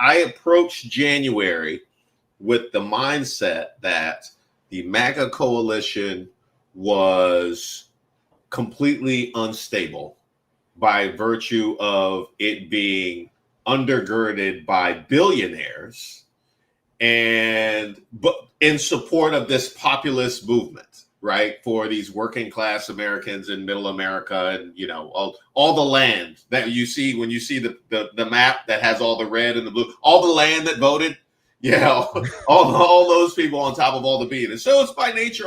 I approached January with the mindset that the MAGA coalition was completely unstable by virtue of it being undergirded by billionaires and but in support of this populist movement, right? For these working class Americans in middle America and all the land that you see when you see the map that has all the red and the blue, all the land that voted, all those people on top of all the being. And so it's by nature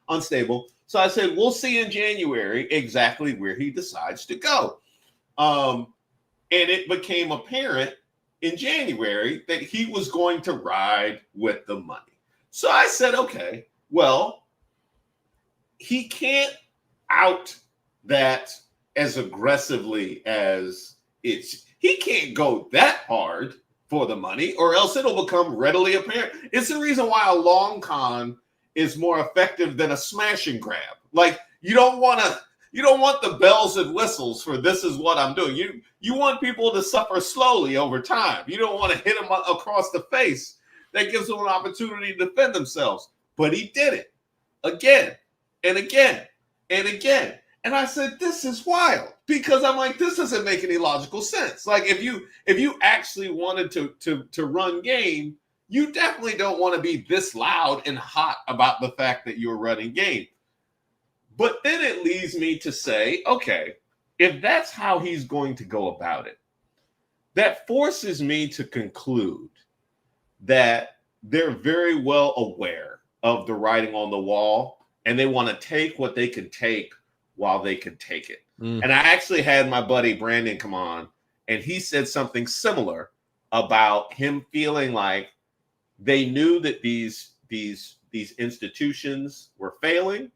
unstable. So I said, we'll see in January exactly where he decides to go. And it became apparent in January that he was going to ride with the money. So I said, okay, well, he can't out that as aggressively as he can't go that hard for the money, or else it'll become readily apparent. It's the reason why a long con is more effective than a smash and grab. Like you don't want the bells and whistles for this is what I'm doing. You want people to suffer slowly over time. You don't want to hit them across the face. That gives them an opportunity to defend themselves. But he did it again and again and again. And I said, this is wild, because I'm like, this doesn't make any logical sense. Like if you actually wanted to run game, you definitely don't want to be this loud and hot about the fact that you're running game. But then it leads me to say, okay, if that's how he's going to go about it, that forces me to conclude that they're very well aware of the writing on the wall, and they want to take what they can take while they can take it. And I actually had my buddy Brandon come on, and he said something similar about him feeling like they knew that these institutions were failing,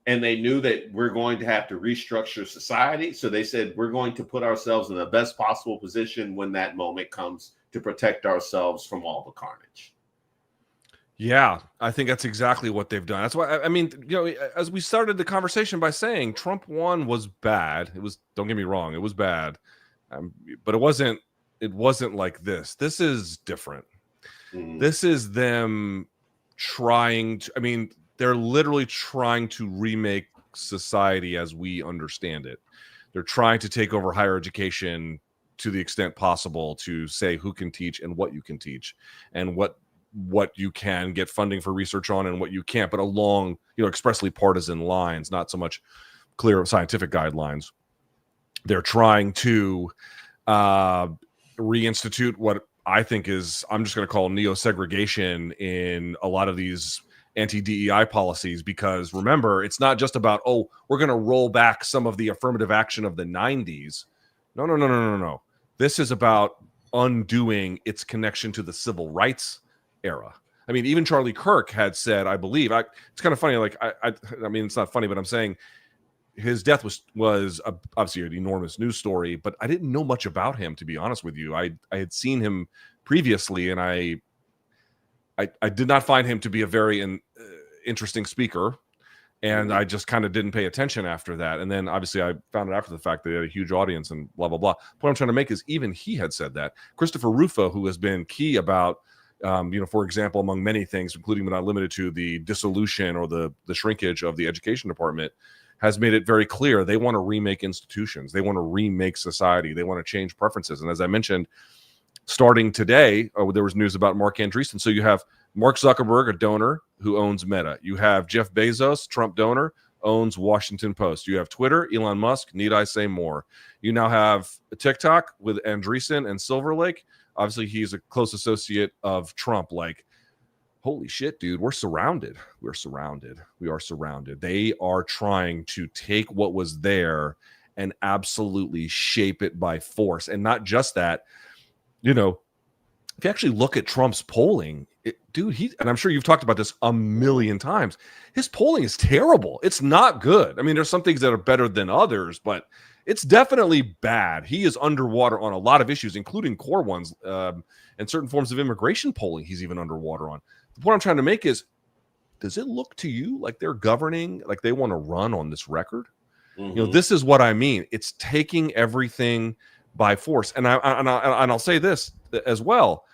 and they knew that we're going to have to restructure society. So they said, we're going to put ourselves in the best possible position when that moment comes to protect ourselves from all the carnage. Yeah, I think that's exactly what they've done. That's why, I mean, as we started the conversation by saying Trump 1 was bad. It was, don't get me wrong, it was bad. But it wasn't like this. This is different. This is them trying to, I mean, they're literally trying to remake society as we understand it. They're trying to take over higher education to the extent possible, to say who can teach and what you can teach and what you can get funding for research on and what you can't, but along, expressly partisan lines, not so much clear scientific guidelines. They're trying to reinstitute what I think is, I'm just going to call neo-segregation in a lot of these anti-DEI policies, because remember, it's not just about, we're going to roll back some of the affirmative action of the 90s. No. This is about undoing its connection to the civil rights era. I mean, even Charlie Kirk had said, I believe, it's kind of funny, like, I mean, it's not funny, but I'm saying his death was obviously an enormous news story, but I didn't know much about him, to be honest with you. I had seen him previously, and I did not find him to be a very interesting speaker, and I just kind of didn't pay attention after that. And then obviously I found out after the fact that he had a huge audience and blah, blah, blah. What I'm trying to make is even he had said that. Christopher Rufo, who has been key about, for example, among many things, including but not limited to the dissolution or the shrinkage of the education department, has made it very clear they want to remake institutions. They want to remake society. They want to change preferences. And as I mentioned, starting today, there was news about Mark Andreessen. So you have Mark Zuckerberg, a donor who owns Meta. You have Jeff Bezos, Trump donor, owns Washington Post. You have Twitter, Elon Musk. Need I say more? You now have TikTok with Andreessen and Silver Lake. Obviously, he's a close associate of Trump. Like, holy shit, dude, we're surrounded. We are surrounded. They are trying to take what was there and absolutely shape it by force. And not just that, if you actually look at Trump's polling, and I'm sure you've talked about this a million times, his polling is terrible. It's not good. I mean, there's some things that are better than others, but it's definitely bad. He is underwater on a lot of issues, including core ones, and certain forms of immigration polling he's even underwater on. The point I'm trying to make is, does it look to you like they're governing, like they want to run on this record? This is what I mean. It's taking everything by force. And I'll say this as well.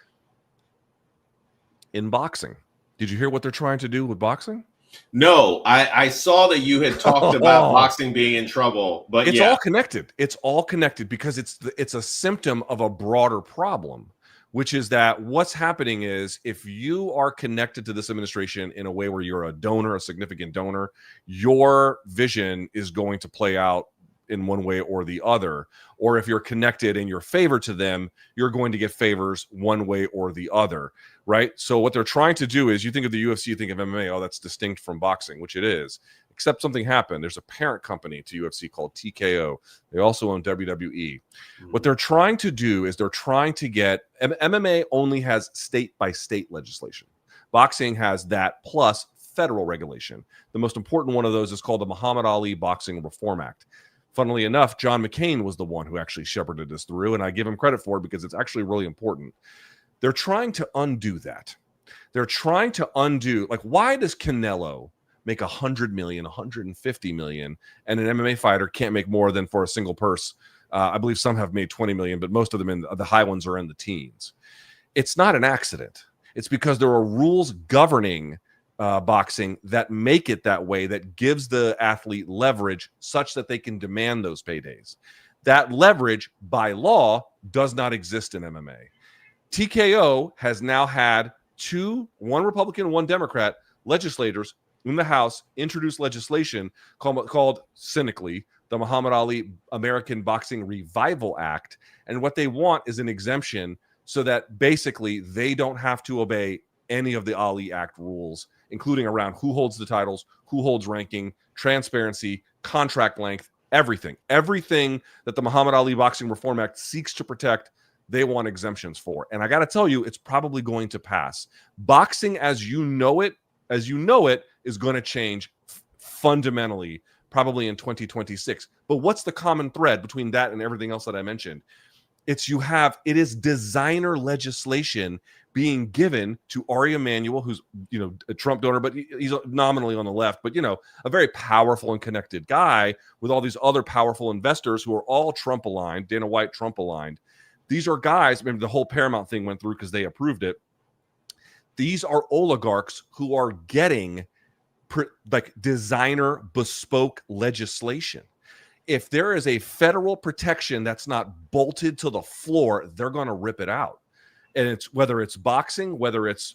In boxing, did you hear what they're trying to do with boxing? No, I saw that you had talked about boxing being in trouble, but it's all connected. It's all connected because it's a symptom of a broader problem, which is that what's happening is if you are connected to this administration in a way where you're a donor, a significant donor, your vision is going to play out in one way or the other. Or if you're connected and you're favored to them, you're going to get favors one way or the other, right? So what they're trying to do is, you think of the UFC, you think of MMA, oh, that's distinct from boxing, which it is, except something happened. There's a parent company to UFC called TKO. They also own WWE. What they're trying to do is they're trying to get, MMA only has state by state legislation. Boxing has that plus federal regulation. The most important one of those is called the Muhammad Ali Boxing Reform Act. Funnily enough, John McCain was the one who actually shepherded this through, and I give him credit for it because it's actually really important. They're trying to undo that. They're trying to undo, like, why does Canelo make 100 million, 150 million, and an MMA fighter can't make more than for a single purse? I believe some have made 20 million, but most of them, the high ones, are in the teens. It's not an accident. It's because there are rules governing boxing that make it that way, that gives the athlete leverage such that they can demand those paydays. That leverage by law does not exist in MMA. TKO has now had one Republican, one Democrat legislators in the House introduce legislation called cynically the Muhammad Ali American Boxing Revival Act. And what they want is an exemption so that basically they don't have to obey any of the Ali Act rules, including around who holds the titles, who holds ranking, transparency, contract length, everything that the Muhammad Ali Boxing Reform Act seeks to protect. They want exemptions for. And I got to tell you, it's probably going to pass. Boxing as you know it is going to change fundamentally, probably in 2026. But what's the common thread between that and everything else that I mentioned? It is designer legislation being given to Ari Emanuel, who's, a Trump donor, but he's nominally on the left, but, a very powerful and connected guy with all these other powerful investors who are all Trump aligned, Dana White, Trump aligned. These are guys, maybe the whole Paramount thing went through because they approved it. These are oligarchs who are getting designer bespoke legislation. If there is a federal protection that's not bolted to the floor, they're going to rip it out. And it's whether it's boxing, whether it's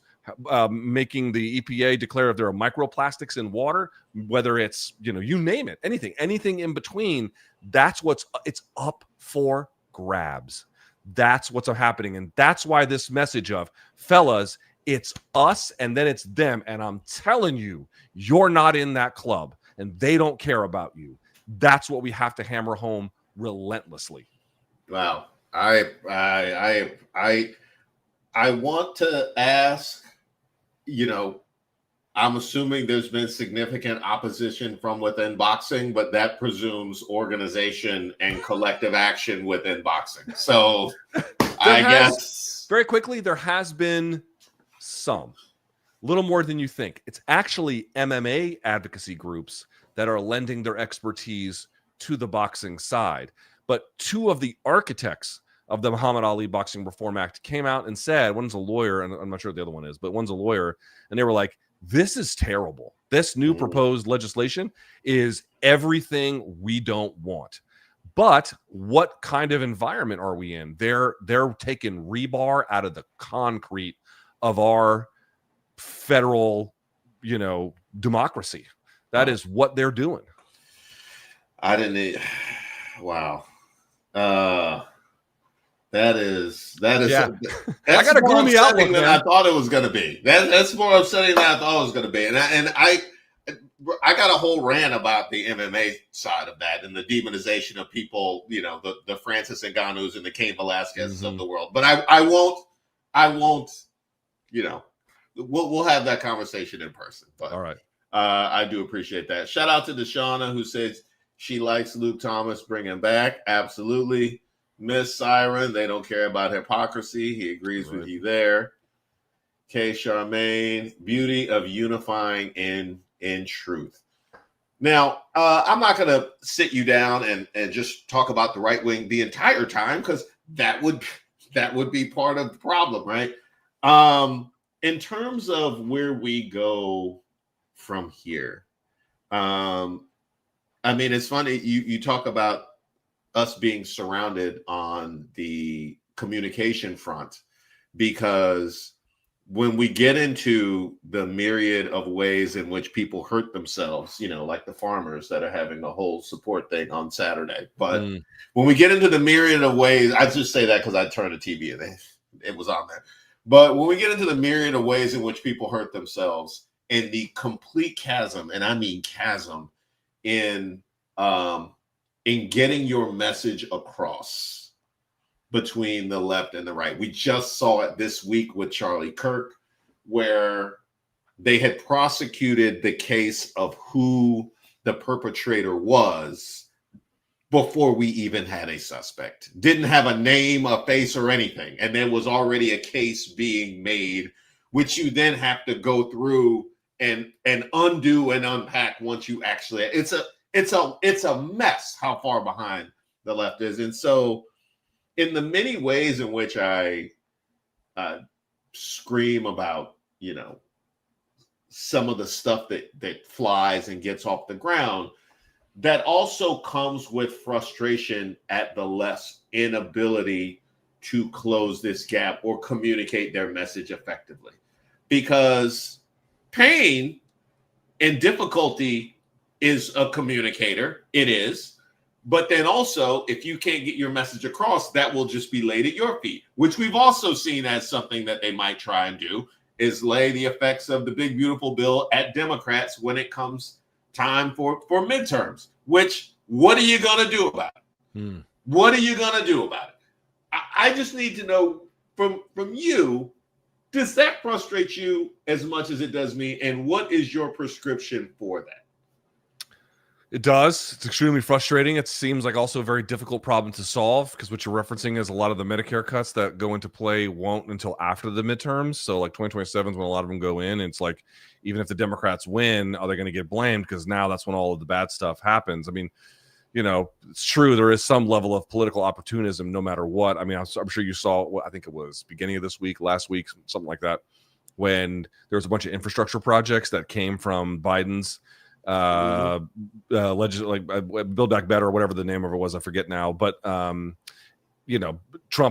making the EPA declare if there are microplastics in water, whether it's, you name it, anything in between, it's up for grabs. That's what's happening. And that's why this message of, fellas, it's us and then it's them. And I'm telling you, you're not in that club and they don't care about you. That's what we have to hammer home relentlessly. Wow. I want to ask, I'm assuming there's been significant opposition from within boxing, but that presumes organization and collective action within boxing. So I guess very quickly, there has been some, little more than you think. It's actually MMA advocacy groups that are lending their expertise to the boxing side. But two of the architects of the Muhammad Ali Boxing Reform Act came out and said, one's a lawyer, and I'm not sure what the other one is, but one's a lawyer, and they were like, this is terrible. This new proposed legislation is everything we don't want. But what kind of environment are we in? They're taking rebar out of the concrete of our federal, democracy. That is what they're doing. Wow. That is yeah. That's I got a more gloomy upsetting outlook than man. I thought it was going to be. That's more upsetting than I thought it was going to be. And I got a whole rant about the MMA side of that and the demonization of people, the Francis Ngannous and the Cain Velasquez's of the world. But I won't, we'll have that conversation in person. But all right. I do appreciate that. Shout out to Deshauna, who says she likes Luke Thomas. Bring him back. Absolutely. Miss Siren, they don't care about hypocrisy. He agrees with you there. K. Charmaine, beauty of unifying in truth. Now, I'm not going to sit you down and just talk about the right wing the entire time, because that would be part of the problem, right? In terms of where we go from here, I mean, it's funny you talk about us being surrounded on the communication front, because when we get into the myriad of ways in which people hurt themselves, like the farmers that are having a whole support thing on Saturday. But when we get into the myriad of ways, I just say that because I turned the TV and it was on there. But when we get into the myriad of ways in which people hurt themselves, and the complete chasm, and I mean chasm, in getting your message across between the left and the right. We just saw it this week with Charlie Kirk, where they had prosecuted the case of who the perpetrator was before we even had a suspect. Didn't have a name, a face, or anything. And there was already a case being made, which you then have to go through and undo and unpack once you actually. It's a mess how far behind the left is. And so in the many ways in which I scream about, some of the stuff that flies and gets off the ground, that also comes with frustration at the left's inability to close this gap or communicate their message effectively. Because pain and difficulty is a communicator. It is. But then also, if you can't get your message across, that will just be laid at your feet, which we've also seen as something that they might try and do, is lay the effects of the big, beautiful bill at Democrats when it comes time for midterms. Which, what are you going to do about it? What are you going to do about it? I just need to know from you, does that frustrate you as much as it does me? And what is your prescription for that? It does. It's extremely frustrating. It seems like also a very difficult problem to solve, because what you're referencing is a lot of the Medicare cuts that go into play won't until after the midterms. So like 2027 is when a lot of them go in. And it's like, even if the Democrats win, are they going to get blamed? Because now that's when all of the bad stuff happens. I mean, it's true. There is some level of political opportunism no matter what. I mean, I'm sure you saw, I think it was beginning of this week, last week, something like that, when there was a bunch of infrastructure projects that came from Biden's Build Back Better, or whatever the name of it was, I forget now. But Trump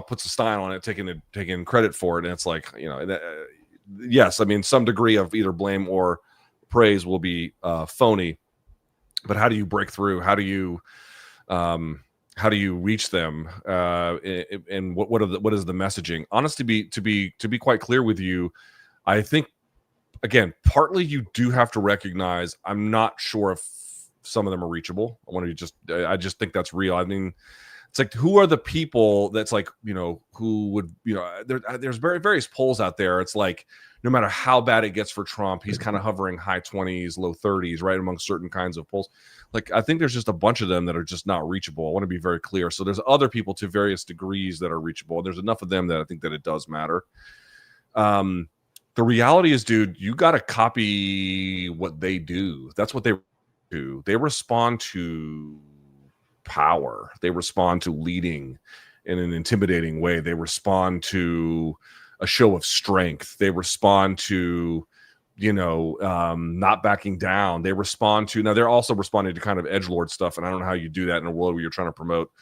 puts a style on it, taking credit for it, and it's like, yes, I mean, some degree of either blame or praise will be phony. But how do you break through? How do you reach them? And what is the messaging? Honestly, to be quite clear with you, I think, again, partly you do have to recognize, I'm not sure if some of them are reachable. I just think that's real. I mean, it's like, who are the people that's like, who would, there's various polls out there. It's like, no matter how bad it gets for Trump, he's kind of hovering high 20s, low 30s, right, among certain kinds of polls. Like, I think there's just a bunch of them that are just not reachable. I want to be very clear. So there's other people to various degrees that are reachable. There's enough of them that I think that it does matter. The reality is, dude, you got to copy what they do. That's what they do. They respond to power. They respond to leading in an intimidating way. They respond to a show of strength. They respond to, not backing down. They respond to, now they're also responding to kind of edgelord stuff. And I don't know how you do that in a world where you're trying to promote,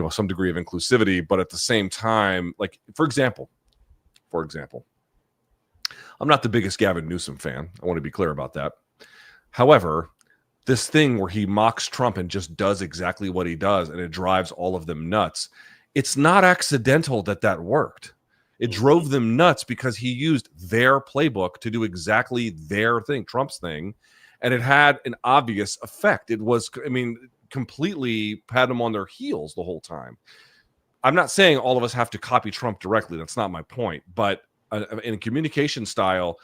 some degree of inclusivity. But at the same time, like, for example, I'm not the biggest Gavin Newsom fan. I want to be clear about that. However, this thing where he mocks Trump and just does exactly what he does, and it drives all of them nuts. It's not accidental that worked. It drove them nuts because he used their playbook to do exactly their thing, Trump's thing, and it had an obvious effect. It was, completely had them on their heels the whole time. I'm not saying all of us have to copy Trump directly. That's not my point. But in a communication style,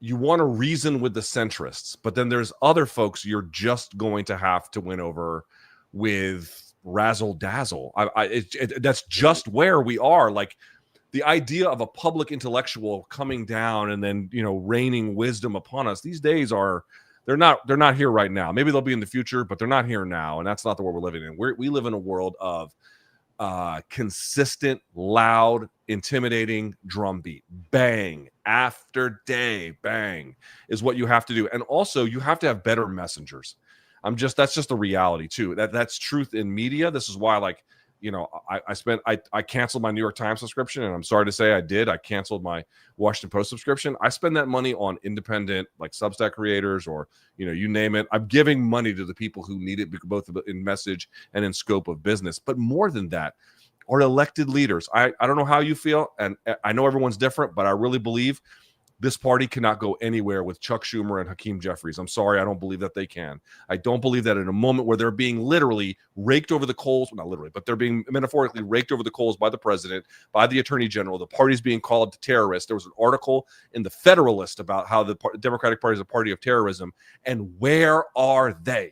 you want to reason with the centrists, but then there's other folks you're just going to have to win over with razzle dazzle. That's just where we are. Like, the idea of a public intellectual coming down and then, raining wisdom upon us, these days They're not here right now. Maybe they'll be in the future, but they're not here now, and that's not the world we're living in. We live in a world of consistent, loud, intimidating drumbeat. Bang after day, bang is what you have to do. And also you have to have better messengers. That's just the reality too. That's truth in media. This is why, like, you know, I canceled my New York Times subscription, and I'm sorry to say I did. I canceled my Washington Post subscription. I spend that money on independent, like Substack creators, or, you know, you name it. I'm giving money to the people who need it, both in message and in scope of business. But more than that, our elected leaders. I don't know how you feel, and I know everyone's different, but I really believe this party cannot go anywhere with Chuck Schumer and Hakeem Jeffries. I'm sorry, I don't believe that they can. I don't believe that in a moment where they're being literally raked over the coals, well, not literally, but they're being metaphorically raked over the coals by the president, by the attorney general, the party's being called terrorists. There was an article in the Federalist about how the Democratic Party is a party of terrorism. And where are they?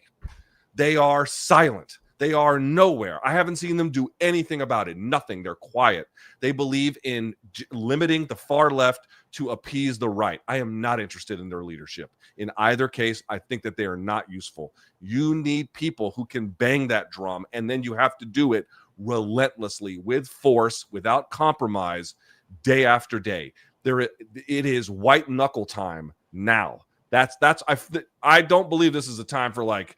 They are silent. They are nowhere. I haven't seen them do anything about it. Nothing. They're quiet. They believe in limiting the far left to appease the right. I am not interested in their leadership. In either case, I think that they are not useful. You need people who can bang that drum, and then you have to do it relentlessly, with force, without compromise, day after day. It is white knuckle time now. I don't believe this is a time for, like,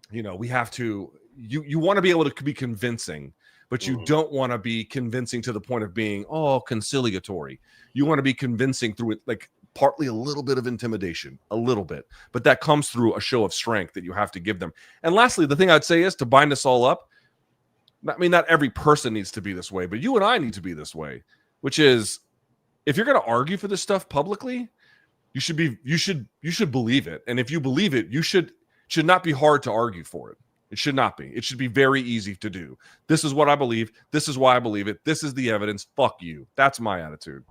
you know, we have to, you want to be able to be convincing, but you don't want to be convincing to the point of being, conciliatory. You want to be convincing through it, like partly a little bit of intimidation, a little bit, but that comes through a show of strength that you have to give them. And lastly, the thing I'd say is to bind us all up. I mean, not every person needs to be this way, but you and I need to be this way, which is, if you're going to argue for this stuff publicly, you should believe it. And if you believe it, should not be hard to argue for it. It should not be. It should be very easy to do. This is what I believe. This is why I believe it. This is the evidence. Fuck you. That's my attitude.